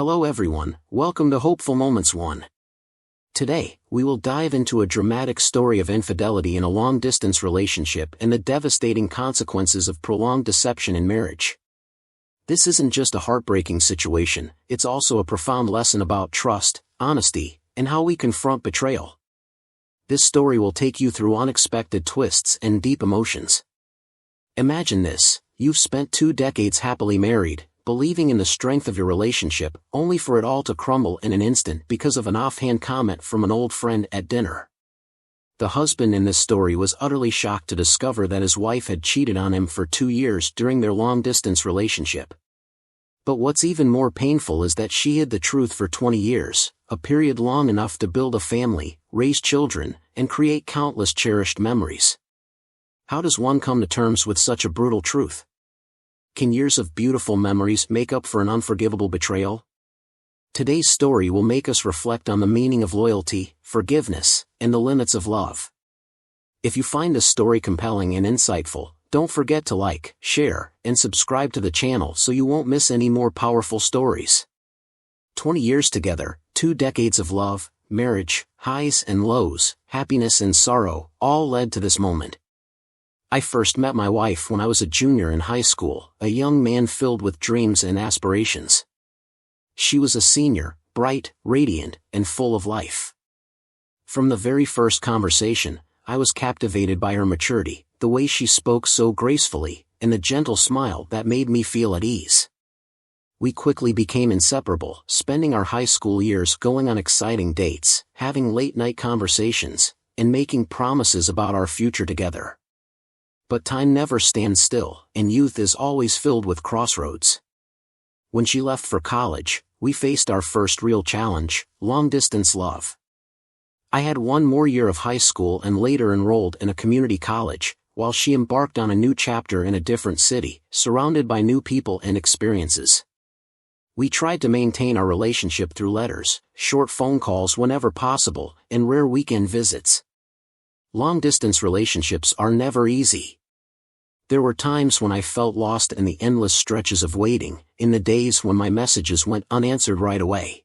Hello everyone, welcome to Hopeful Moments 1. Today, we will dive into a dramatic story of infidelity in a long-distance relationship and the devastating consequences of prolonged deception in marriage. This isn't just a heartbreaking situation, it's also a profound lesson about trust, honesty, and how we confront betrayal. This story will take you through unexpected twists and deep emotions. Imagine this: you've spent 2 decades happily married, believing in the strength of your relationship, only for it all to crumble in an instant because of an offhand comment from an old friend at dinner. The husband in this story was utterly shocked to discover that his wife had cheated on him for 2 years during their long-distance relationship. But what's even more painful is that she hid the truth for 20 years, a period long enough to build a family, raise children, and create countless cherished memories. How does one come to terms with such a brutal truth? Can years of beautiful memories make up for an unforgivable betrayal? Today's story will make us reflect on the meaning of loyalty, forgiveness, and the limits of love. If you find this story compelling and insightful, don't forget to like, share, and subscribe to the channel so you won't miss any more powerful stories. 20 years together, 2 decades of love, marriage, highs and lows, happiness and sorrow, all led to this moment. I first met my wife when I was a junior in high school, a young man filled with dreams and aspirations. She was a senior, bright, radiant, and full of life. From the very first conversation, I was captivated by her maturity, the way she spoke so gracefully, and the gentle smile that made me feel at ease. We quickly became inseparable, spending our high school years going on exciting dates, having late-night conversations, and making promises about our future together. But time never stands still, and youth is always filled with crossroads. When she left for college, we faced our first real challenge: long-distance love. I had 1 more year of high school and later enrolled in a community college, while she embarked on a new chapter in a different city, surrounded by new people and experiences. We tried to maintain our relationship through letters, short phone calls whenever possible, and rare weekend visits. Long-distance relationships are never easy. There were times when I felt lost in the endless stretches of waiting, in the days when my messages went unanswered right away.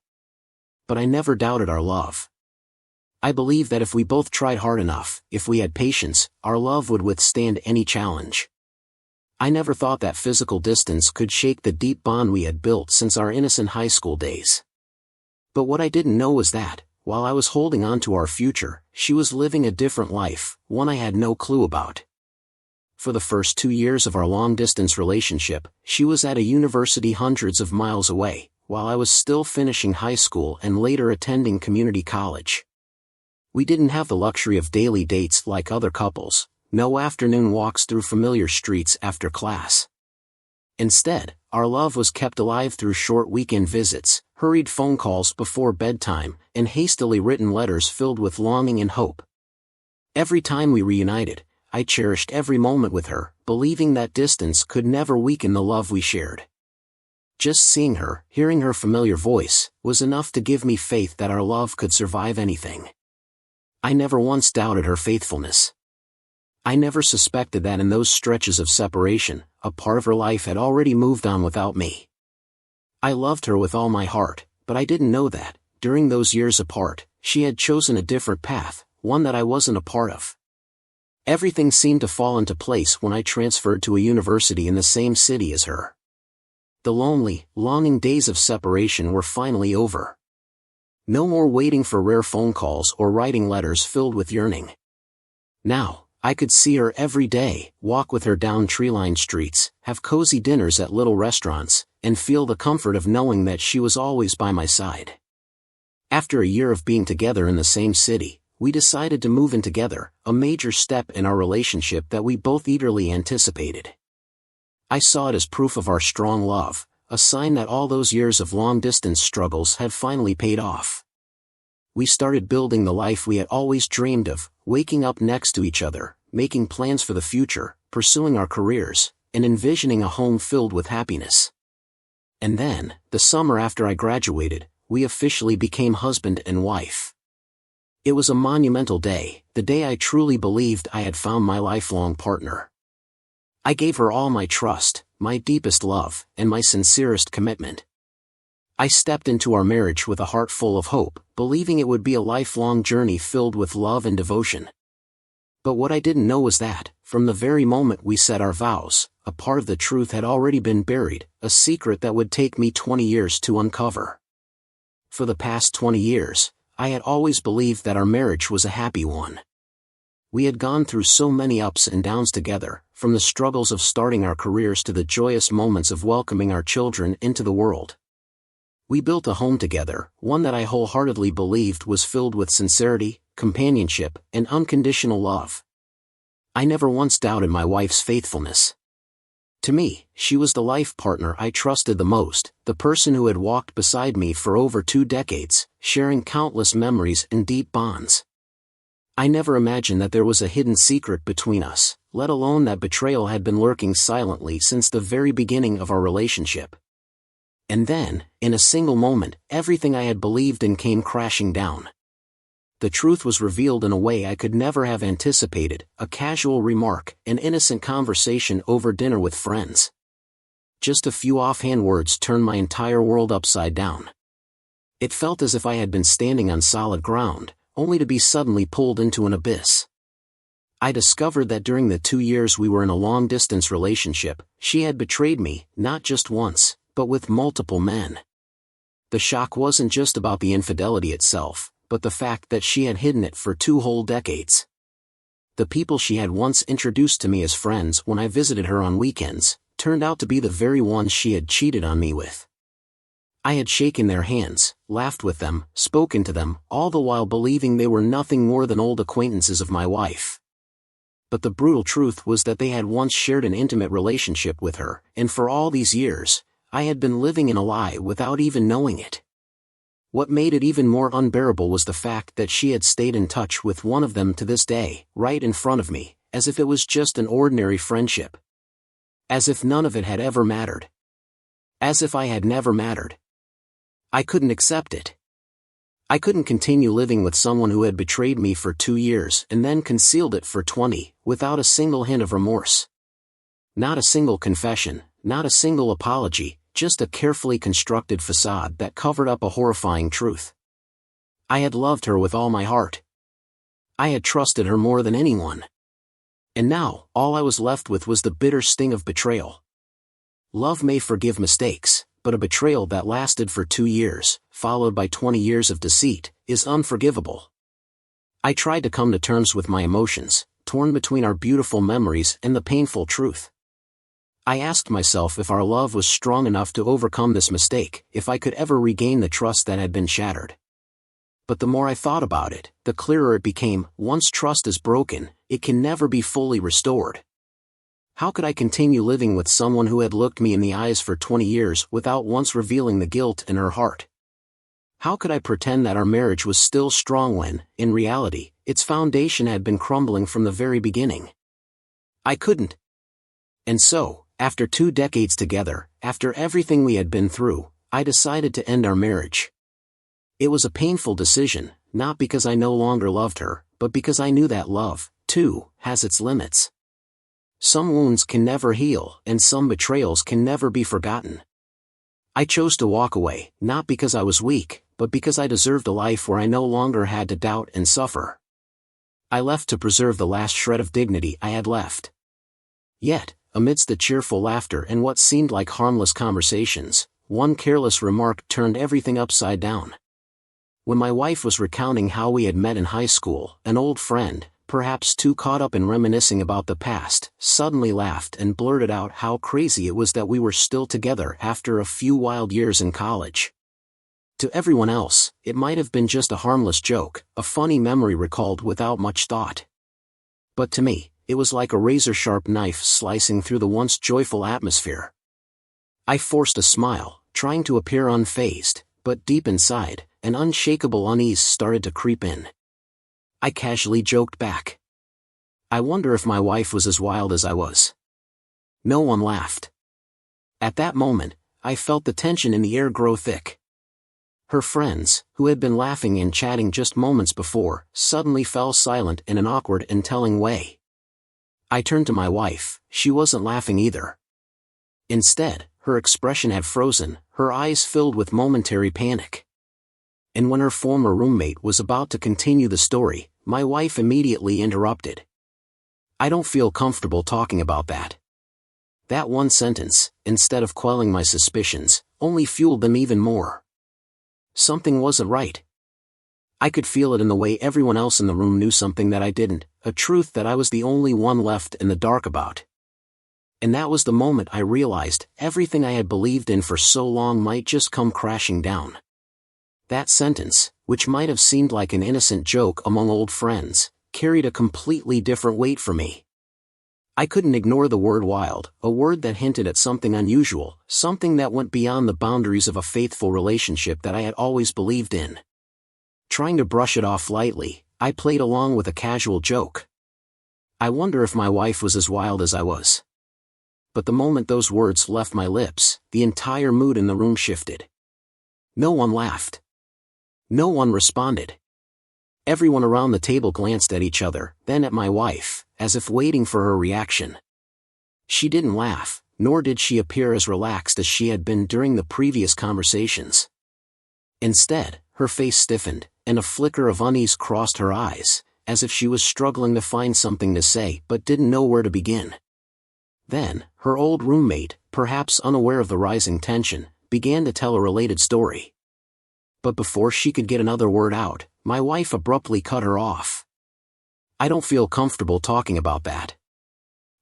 But I never doubted our love. I believe that if we both tried hard enough, if we had patience, our love would withstand any challenge. I never thought that physical distance could shake the deep bond we had built since our innocent high school days. But what I didn't know was that, while I was holding on to our future, she was living a different life, one I had no clue about. For the first 2 years of our long-distance relationship, she was at a university hundreds of miles away, while I was still finishing high school and later attending community college. We didn't have the luxury of daily dates like other couples, no afternoon walks through familiar streets after class. Instead, our love was kept alive through short weekend visits, hurried phone calls before bedtime, and hastily written letters filled with longing and hope. Every time we reunited, I cherished every moment with her, believing that distance could never weaken the love we shared. Just seeing her, hearing her familiar voice, was enough to give me faith that our love could survive anything. I never once doubted her faithfulness. I never suspected that in those stretches of separation, a part of her life had already moved on without me. I loved her with all my heart, but I didn't know that, during those years apart, she had chosen a different path, one that I wasn't a part of. Everything seemed to fall into place when I transferred to a university in the same city as her. The lonely, longing days of separation were finally over. No more waiting for rare phone calls or writing letters filled with yearning. Now, I could see her every day, walk with her down tree-lined streets, have cozy dinners at little restaurants, and feel the comfort of knowing that she was always by my side. After a year of being together in the same city, we decided to move in together, a major step in our relationship that we both eagerly anticipated. I saw it as proof of our strong love, a sign that all those years of long-distance struggles had finally paid off. We started building the life we had always dreamed of, waking up next to each other, making plans for the future, pursuing our careers, and envisioning a home filled with happiness. And then, the summer after I graduated, we officially became husband and wife. It was a monumental day, the day I truly believed I had found my lifelong partner. I gave her all my trust, my deepest love, and my sincerest commitment. I stepped into our marriage with a heart full of hope, believing it would be a lifelong journey filled with love and devotion. But what I didn't know was that, from the very moment we said our vows, a part of the truth had already been buried, a secret that would take me 20 years to uncover. For the past 20 years, I had always believed that our marriage was a happy one. We had gone through so many ups and downs together, from the struggles of starting our careers to the joyous moments of welcoming our children into the world. We built a home together, one that I wholeheartedly believed was filled with sincerity, companionship, and unconditional love. I never once doubted my wife's faithfulness. To me, she was the life partner I trusted the most, the person who had walked beside me for over 2 decades, sharing countless memories and deep bonds. I never imagined that there was a hidden secret between us, let alone that betrayal had been lurking silently since the very beginning of our relationship. And then, in a single moment, everything I had believed in came crashing down. The truth was revealed in a way I could never have anticipated, a casual remark, an innocent conversation over dinner with friends. Just a few offhand words turned my entire world upside down. It felt as if I had been standing on solid ground, only to be suddenly pulled into an abyss. I discovered that during the 2 years we were in a long-distance relationship, she had betrayed me, not just once, but with multiple men. The shock wasn't just about the infidelity itself, but the fact that she had hidden it for 2 whole decades. The people she had once introduced to me as friends when I visited her on weekends, turned out to be the very ones she had cheated on me with. I had shaken their hands, laughed with them, spoken to them, all the while believing they were nothing more than old acquaintances of my wife. But the brutal truth was that they had once shared an intimate relationship with her, and for all these years, I had been living in a lie without even knowing it. What made it even more unbearable was the fact that she had stayed in touch with one of them to this day, right in front of me, as if it was just an ordinary friendship. As if none of it had ever mattered. As if I had never mattered. I couldn't accept it. I couldn't continue living with someone who had betrayed me for 2 years and then concealed it for 20, without a single hint of remorse. Not a single confession, not a single apology, just a carefully constructed facade that covered up a horrifying truth. I had loved her with all my heart. I had trusted her more than anyone. And now, all I was left with was the bitter sting of betrayal. Love may forgive mistakes, but a betrayal that lasted for 2 years, followed by 20 years of deceit, is unforgivable. I tried to come to terms with my emotions, torn between our beautiful memories and the painful truth. I asked myself if our love was strong enough to overcome this mistake, if I could ever regain the trust that had been shattered. But the more I thought about it, the clearer it became. Once trust is broken, it can never be fully restored. How could I continue living with someone who had looked me in the eyes for 20 years without once revealing the guilt in her heart? How could I pretend that our marriage was still strong when, in reality, its foundation had been crumbling from the very beginning? I couldn't. And so, after 2 decades together, after everything we had been through, I decided to end our marriage. It was a painful decision, not because I no longer loved her, but because I knew that love, too, has its limits. Some wounds can never heal, and some betrayals can never be forgotten. I chose to walk away, not because I was weak, but because I deserved a life where I no longer had to doubt and suffer. I left to preserve the last shred of dignity I had left. Yet, amidst the cheerful laughter and what seemed like harmless conversations, one careless remark turned everything upside down. When my wife was recounting how we had met in high school, an old friend, perhaps too caught up in reminiscing about the past, suddenly laughed and blurted out how crazy it was that we were still together after a few wild years in college. To everyone else, it might have been just a harmless joke, a funny memory recalled without much thought. But to me, it was like a razor-sharp knife slicing through the once joyful atmosphere. I forced a smile, trying to appear unfazed, but deep inside, an unshakable unease started to creep in. I casually joked back. I wonder if my wife was as wild as I was. No one laughed. At that moment, I felt the tension in the air grow thick. Her friends, who had been laughing and chatting just moments before, suddenly fell silent in an awkward and telling way. I turned to my wife. She wasn't laughing either. Instead, her expression had frozen, her eyes filled with momentary panic. And when her former roommate was about to continue the story, my wife immediately interrupted. "I don't feel comfortable talking about that." That one sentence, instead of quelling my suspicions, only fueled them even more. Something wasn't right. I could feel it in the way everyone else in the room knew something that I didn't, a truth that I was the only one left in the dark about. And that was the moment I realized everything I had believed in for so long might just come crashing down. That sentence, which might have seemed like an innocent joke among old friends, carried a completely different weight for me. I couldn't ignore the word wild, a word that hinted at something unusual, something that went beyond the boundaries of a faithful relationship that I had always believed in. Trying to brush it off lightly, I played along with a casual joke. "I wonder if my wife was as wild as I was." But the moment those words left my lips, the entire mood in the room shifted. No one laughed. No one responded. Everyone around the table glanced at each other, then at my wife, as if waiting for her reaction. She didn't laugh, nor did she appear as relaxed as she had been during the previous conversations. Instead, her face stiffened, and a flicker of unease crossed her eyes, as if she was struggling to find something to say but didn't know where to begin. Then, her old roommate, perhaps unaware of the rising tension, began to tell a related story. But before she could get another word out, my wife abruptly cut her off. "I don't feel comfortable talking about that."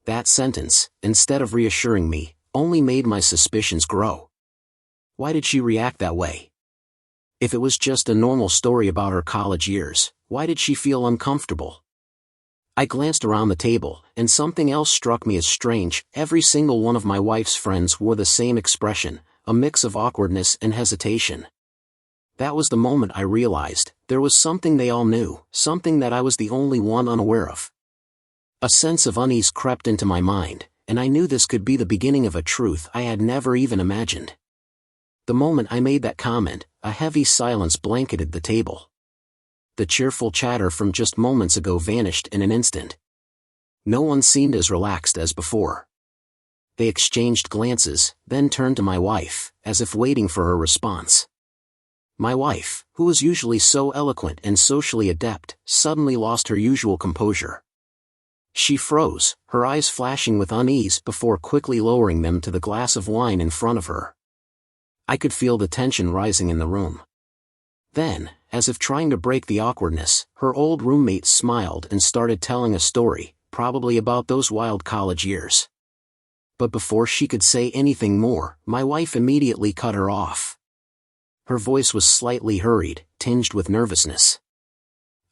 That sentence, instead of reassuring me, only made my suspicions grow. Why did she react that way? If it was just a normal story about her college years, why did she feel uncomfortable? I glanced around the table, and something else struck me as strange. Every single one of my wife's friends wore the same expression, a mix of awkwardness and hesitation. That was the moment I realized there was something they all knew, something that I was the only one unaware of. A sense of unease crept into my mind, and I knew this could be the beginning of a truth I had never even imagined. The moment I made that comment, a heavy silence blanketed the table. The cheerful chatter from just moments ago vanished in an instant. No one seemed as relaxed as before. They exchanged glances, then turned to my wife, as if waiting for her response. My wife, who was usually so eloquent and socially adept, suddenly lost her usual composure. She froze, her eyes flashing with unease before quickly lowering them to the glass of wine in front of her. I could feel the tension rising in the room. Then, as if trying to break the awkwardness, her old roommate smiled and started telling a story, probably about those wild college years. But before she could say anything more, my wife immediately cut her off. Her voice was slightly hurried, tinged with nervousness.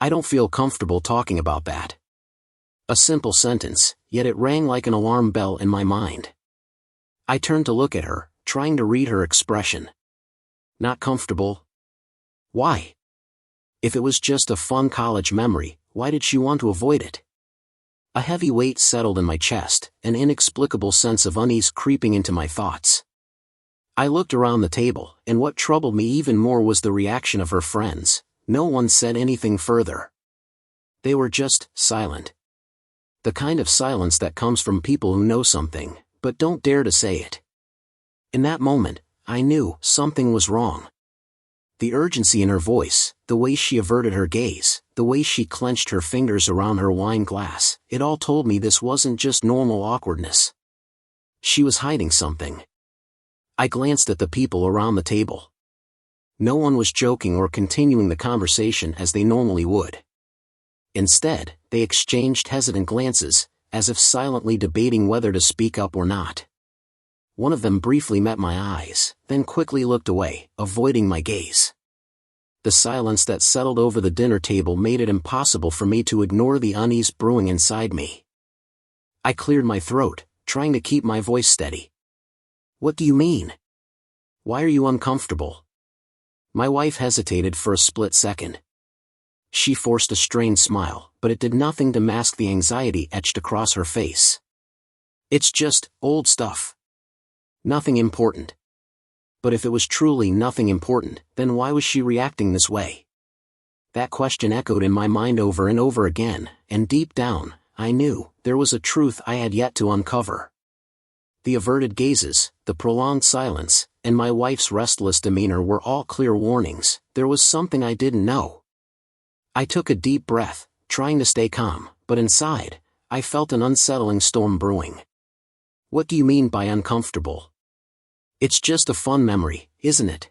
"I don't feel comfortable talking about that." A simple sentence, yet it rang like an alarm bell in my mind. I turned to look at her, trying to read her expression. Not comfortable? Why? If it was just a fun college memory, why did she want to avoid it? A heavy weight settled in my chest, an inexplicable sense of unease creeping into my thoughts. I looked around the table, and what troubled me even more was the reaction of her friends. No one said anything further. They were just silent. The kind of silence that comes from people who know something, but don't dare to say it. In that moment, I knew something was wrong. The urgency in her voice, the way she averted her gaze, the way she clenched her fingers around her wine glass, it all told me this wasn't just normal awkwardness. She was hiding something. I glanced at the people around the table. No one was joking or continuing the conversation as they normally would. Instead, they exchanged hesitant glances, as if silently debating whether to speak up or not. One of them briefly met my eyes, then quickly looked away, avoiding my gaze. The silence that settled over the dinner table made it impossible for me to ignore the unease brewing inside me. I cleared my throat, trying to keep my voice steady. "What do you mean? Why are you uncomfortable?" My wife hesitated for a split second. She forced a strained smile, but it did nothing to mask the anxiety etched across her face. "It's just old stuff. Nothing important." But if it was truly nothing important, then why was she reacting this way? That question echoed in my mind over and over again, and deep down, I knew there was a truth I had yet to uncover. The averted gazes, the prolonged silence, and my wife's restless demeanor were all clear warnings. There was something I didn't know. I took a deep breath, trying to stay calm, but inside, I felt an unsettling storm brewing. What do you mean by uncomfortable? It's just a fun memory, isn't it?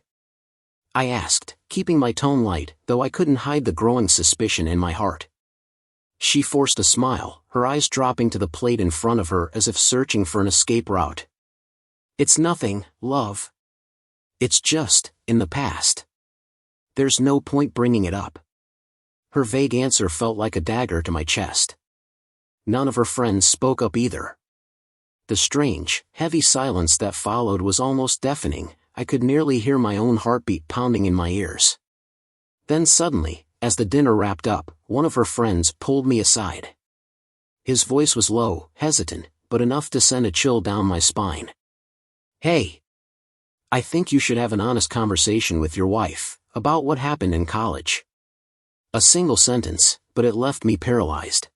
I asked, keeping my tone light, though I couldn't hide the growing suspicion in my heart. She forced a smile, her eyes dropping to the plate in front of her as if searching for an escape route. It's nothing, love. It's just, in the past. There's no point bringing it up. Her vague answer felt like a dagger to my chest. None of her friends spoke up either. The strange, heavy silence that followed was almost deafening. I could nearly hear my own heartbeat pounding in my ears. Then suddenly, as the dinner wrapped up, one of her friends pulled me aside. His voice was low, hesitant, but enough to send a chill down my spine. Hey! I think you should have an honest conversation with your wife about what happened in college. A single sentence, but it left me paralyzed.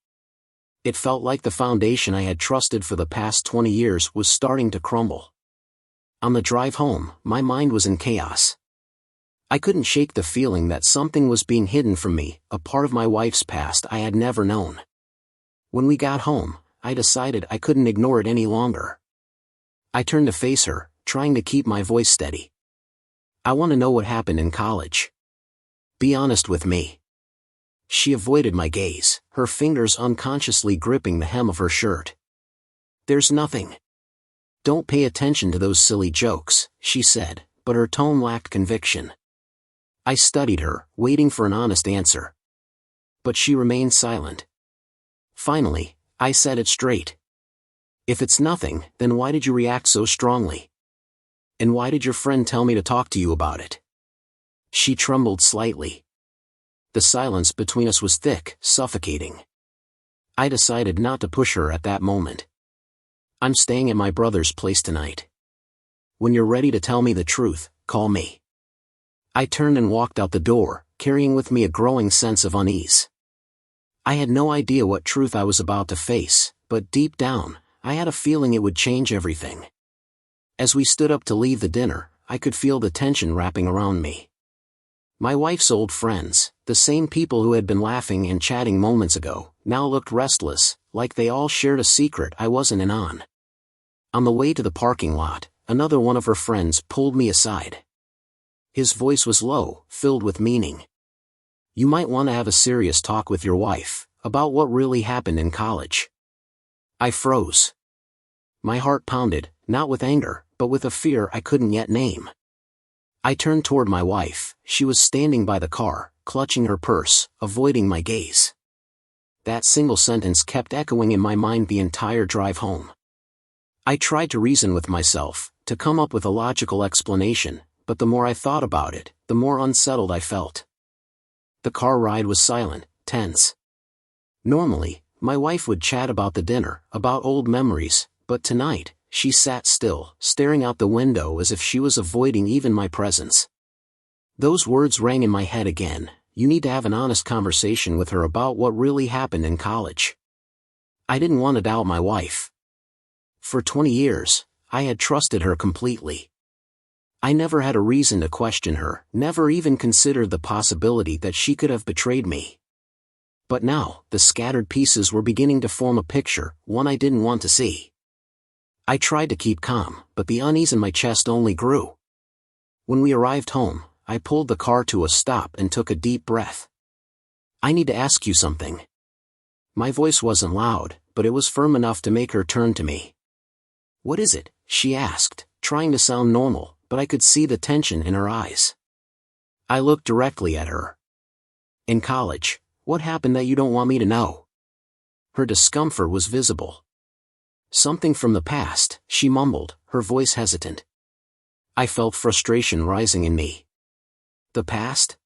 It felt like the foundation I had trusted for the past 20 years was starting to crumble. On the drive home, my mind was in chaos. I couldn't shake the feeling that something was being hidden from me, a part of my wife's past I had never known. When we got home, I decided I couldn't ignore it any longer. I turned to face her, trying to keep my voice steady. I want to know what happened in college. Be honest with me. She avoided my gaze, her fingers unconsciously gripping the hem of her shirt. There's nothing. Don't pay attention to those silly jokes, she said, but her tone lacked conviction. I studied her, waiting for an honest answer. But she remained silent. Finally, I said it straight. If it's nothing, then why did you react so strongly? And why did your friend tell me to talk to you about it? She trembled slightly. The silence between us was thick, suffocating. I decided not to push her at that moment. I'm staying at my brother's place tonight. When you're ready to tell me the truth, call me. I turned and walked out the door, carrying with me a growing sense of unease. I had no idea what truth I was about to face, but deep down, I had a feeling it would change everything. As we stood up to leave the dinner, I could feel the tension wrapping around me. My wife's old friends, the same people who had been laughing and chatting moments ago, now looked restless, like they all shared a secret I wasn't in on. On the way to the parking lot, another one of her friends pulled me aside. His voice was low, filled with meaning. You might want to have a serious talk with your wife about what really happened in college. I froze. My heart pounded, not with anger, but with a fear I couldn't yet name. I turned toward my wife. She was standing by the car, clutching her purse, avoiding my gaze. That single sentence kept echoing in my mind the entire drive home. I tried to reason with myself, to come up with a logical explanation, but the more I thought about it, the more unsettled I felt. The car ride was silent, tense. Normally, my wife would chat about the dinner, about old memories, but tonight, she sat still, staring out the window as if she was avoiding even my presence. Those words rang in my head again. You need to have an honest conversation with her about what really happened in college. I didn't want to doubt my wife. For 20 years, I had trusted her completely. I never had a reason to question her, never even considered the possibility that she could have betrayed me. But now, the scattered pieces were beginning to form a picture, one I didn't want to see. I tried to keep calm, but the unease in my chest only grew. When we arrived home, I pulled the car to a stop and took a deep breath. I need to ask you something. My voice wasn't loud, but it was firm enough to make her turn to me. What is it? She asked, trying to sound normal, but I could see the tension in her eyes. I looked directly at her. In college, what happened that you don't want me to know? Her discomfort was visible. Something from the past, she mumbled, her voice hesitant. I felt frustration rising in me. The past?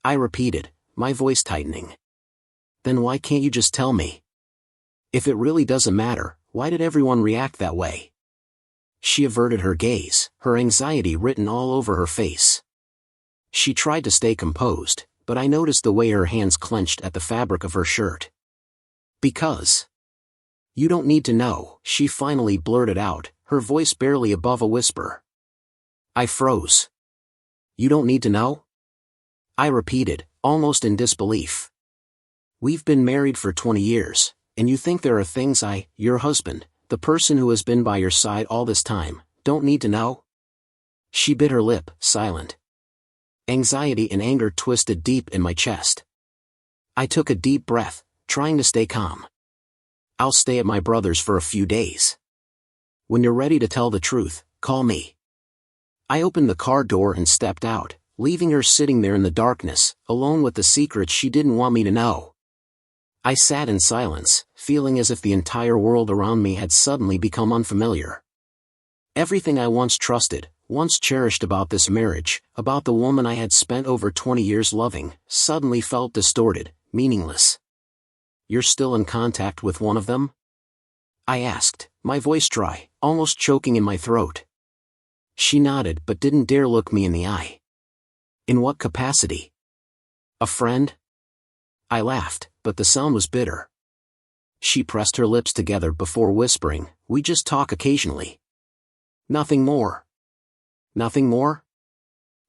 I repeated, my voice tightening. Then why can't you just tell me? If it really doesn't matter, why did everyone react that way? She averted her gaze, her anxiety written all over her face. She tried to stay composed, but I noticed the way her hands clenched at the fabric of her shirt. Because. You don't need to know, she finally blurted out, her voice barely above a whisper. I froze. You don't need to know? I repeated, almost in disbelief. We've been married for 20 years, and you think there are things your husband, the person who has been by your side all this time, don't need to know? She bit her lip, silent. Anxiety and anger twisted deep in my chest. I took a deep breath, trying to stay calm. I'll stay at my brother's for a few days. When you're ready to tell the truth, call me. I opened the car door and stepped out, leaving her sitting there in the darkness, alone with the secrets she didn't want me to know. I sat in silence, feeling as if the entire world around me had suddenly become unfamiliar. Everything I once trusted, once cherished about this marriage, about the woman I had spent over 20 years loving, suddenly felt distorted, meaningless. You're still in contact with one of them? I asked, my voice dry, almost choking in my throat. She nodded but didn't dare look me in the eye. In what capacity? A friend? I laughed, but the sound was bitter. She pressed her lips together before whispering, we just talk occasionally. Nothing more. Nothing more?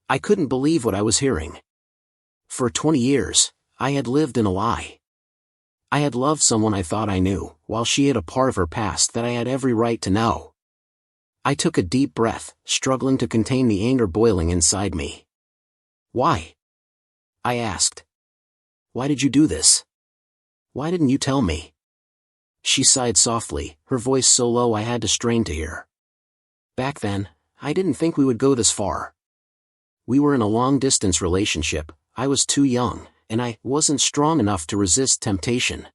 I couldn't believe what I was hearing. For 20 years, I had lived in a lie. I had loved someone I thought I knew, while she hid a part of her past that I had every right to know. I took a deep breath, struggling to contain the anger boiling inside me. Why? I asked. Why did you do this? Why didn't you tell me? She sighed softly, her voice so low I had to strain to hear. Back then, I didn't think we would go this far. We were in a long-distance relationship, I was too young, and I wasn't strong enough to resist temptation.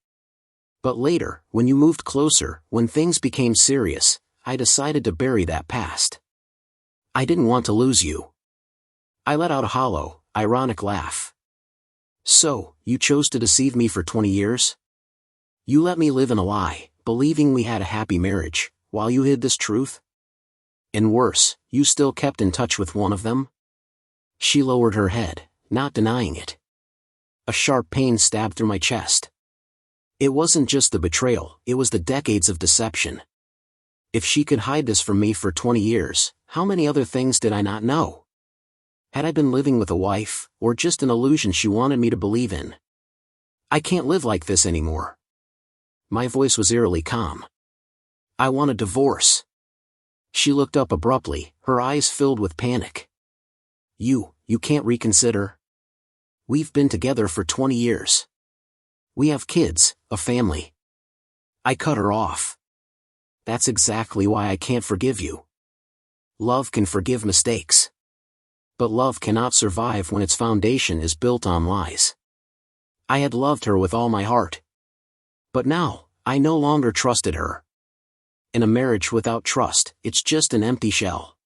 But later, when you moved closer, when things became serious, I decided to bury that past. I didn't want to lose you. I let out a hollow, ironic laugh. So, you chose to deceive me for 20 years? You let me live in a lie, believing we had a happy marriage, while you hid this truth? And worse, you still kept in touch with one of them? She lowered her head, not denying it. A sharp pain stabbed through my chest. It wasn't just the betrayal, it was the decades of deception. If she could hide this from me for 20 years, how many other things did I not know? Had I been living with a wife, or just an illusion she wanted me to believe in? I can't live like this anymore. My voice was eerily calm. I want a divorce. She looked up abruptly, her eyes filled with panic. You can't reconsider? We've been together for 20 years. We have kids, a family. I cut her off. That's exactly why I can't forgive you. Love can forgive mistakes. But love cannot survive when its foundation is built on lies. I had loved her with all my heart. But now, I no longer trusted her. In a marriage without trust, it's just an empty shell.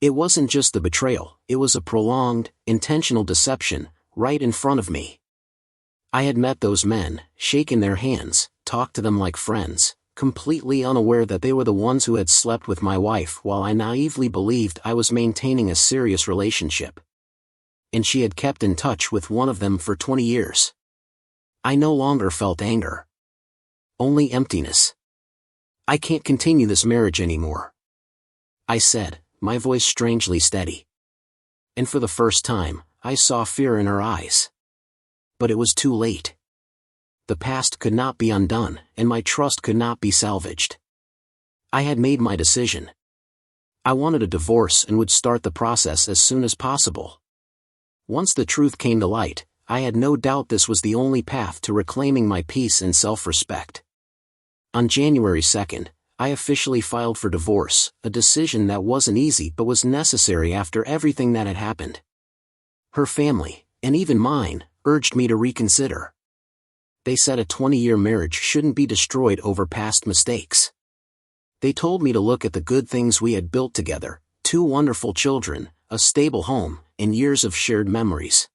It wasn't just the betrayal, it was a prolonged, intentional deception, right in front of me. I had met those men, shaken their hands, talked to them like friends, completely unaware that they were the ones who had slept with my wife while I naively believed I was maintaining a serious relationship. And she had kept in touch with one of them for 20 years. I no longer felt anger. Only emptiness. I can't continue this marriage anymore. I said, my voice strangely steady. And for the first time, I saw fear in her eyes. But it was too late. The past could not be undone, and my trust could not be salvaged. I had made my decision. I wanted a divorce and would start the process as soon as possible. Once the truth came to light, I had no doubt this was the only path to reclaiming my peace and self-respect. On January 2nd, I officially filed for divorce, a decision that wasn't easy but was necessary after everything that had happened. Her family, and even mine, urged me to reconsider. They said a 20-year marriage shouldn't be destroyed over past mistakes. They told me to look at the good things we had built together, 2 wonderful children, a stable home, and years of shared memories.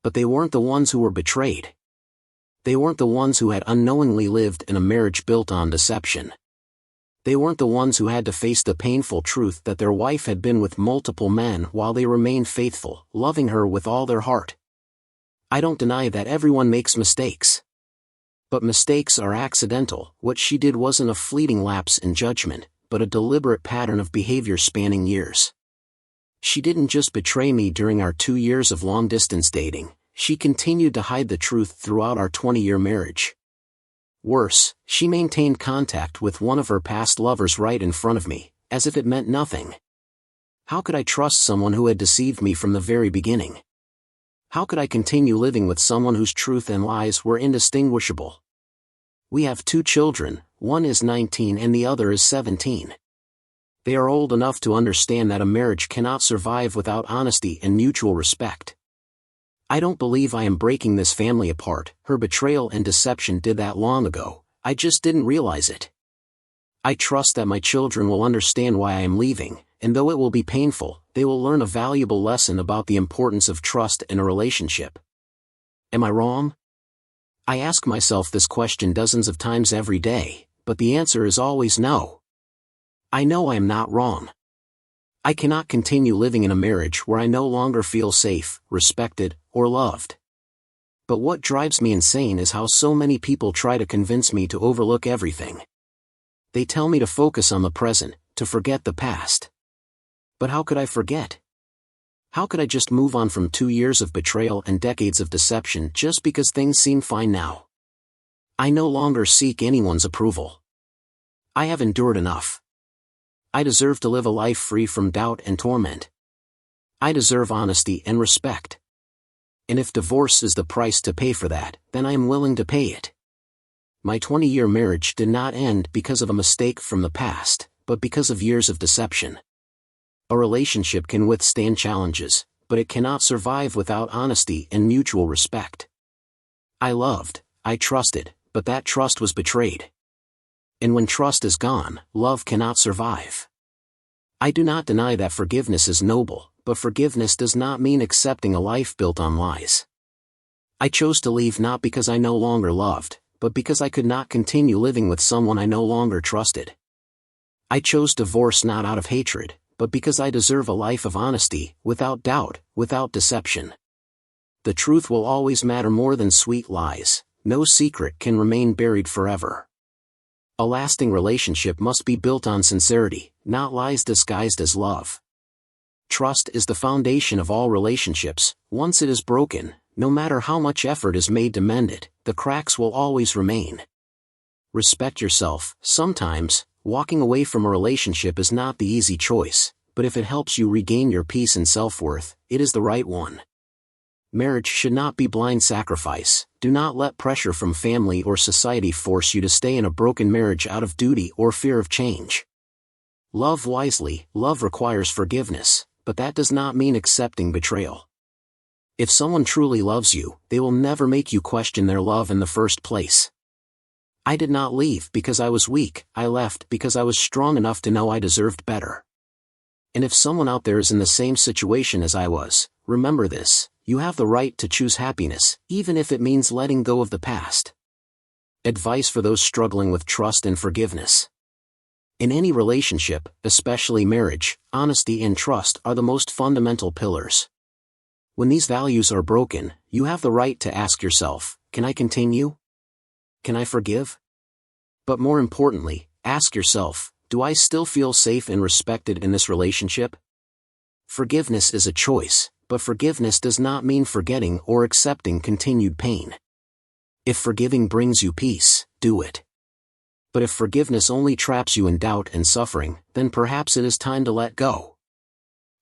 But they weren't the ones who were betrayed. They weren't the ones who had unknowingly lived in a marriage built on deception. They weren't the ones who had to face the painful truth that their wife had been with multiple men while they remained faithful, loving her with all their heart. I don't deny that everyone makes mistakes. But mistakes are accidental. What she did wasn't a fleeting lapse in judgment, but a deliberate pattern of behavior spanning years. She didn't just betray me during our 2 years of long-distance dating, she continued to hide the truth throughout our 20-year marriage. Worse, she maintained contact with one of her past lovers right in front of me, as if it meant nothing. How could I trust someone who had deceived me from the very beginning? How could I continue living with someone whose truth and lies were indistinguishable? We have 2 children, one is 19 and the other is 17. They are old enough to understand that a marriage cannot survive without honesty and mutual respect. I don't believe I am breaking this family apart. Her betrayal and deception did that long ago, I just didn't realize it. I trust that my children will understand why I am leaving, and though it will be painful, they will learn a valuable lesson about the importance of trust in a relationship. Am I wrong? I ask myself this question dozens of times every day, but the answer is always no. I know I am not wrong. I cannot continue living in a marriage where I no longer feel safe, respected, or loved. But what drives me insane is how so many people try to convince me to overlook everything. They tell me to focus on the present, to forget the past. But how could I forget? How could I just move on from 2 years of betrayal and decades of deception just because things seem fine now? I no longer seek anyone's approval. I have endured enough. I deserve to live a life free from doubt and torment. I deserve honesty and respect. And if divorce is the price to pay for that, then I am willing to pay it. My 20-year marriage did not end because of a mistake from the past, but because of years of deception. A relationship can withstand challenges, but it cannot survive without honesty and mutual respect. I loved, I trusted, but that trust was betrayed. And when trust is gone, love cannot survive. I do not deny that forgiveness is noble, but forgiveness does not mean accepting a life built on lies. I chose to leave not because I no longer loved, but because I could not continue living with someone I no longer trusted. I chose divorce not out of hatred, but because I deserve a life of honesty, without doubt, without deception. The truth will always matter more than sweet lies. No secret can remain buried forever. A lasting relationship must be built on sincerity, not lies disguised as love. Trust is the foundation of all relationships. Once it is broken, no matter how much effort is made to mend it, the cracks will always remain. Respect yourself. Sometimes, walking away from a relationship is not the easy choice, but if it helps you regain your peace and self-worth, it is the right one. Marriage should not be blind sacrifice. Do not let pressure from family or society force you to stay in a broken marriage out of duty or fear of change. Love wisely. Love requires forgiveness, but that does not mean accepting betrayal. If someone truly loves you, they will never make you question their love in the first place. I did not leave because I was weak. I left because I was strong enough to know I deserved better. And if someone out there is in the same situation as I was, remember this. You have the right to choose happiness, even if it means letting go of the past. Advice for those struggling with trust and forgiveness. In any relationship, especially marriage, honesty and trust are the most fundamental pillars. When these values are broken, you have the right to ask yourself, can I continue? Can I forgive? But more importantly, ask yourself, do I still feel safe and respected in this relationship? Forgiveness is a choice. But forgiveness does not mean forgetting or accepting continued pain. If forgiving brings you peace, do it. But if forgiveness only traps you in doubt and suffering, then perhaps it is time to let go.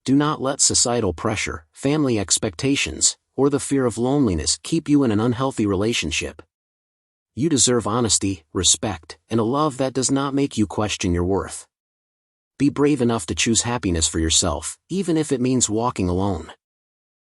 Do not let societal pressure, family expectations, or the fear of loneliness keep you in an unhealthy relationship. You deserve honesty, respect, and a love that does not make you question your worth. Be brave enough to choose happiness for yourself, even if it means walking alone.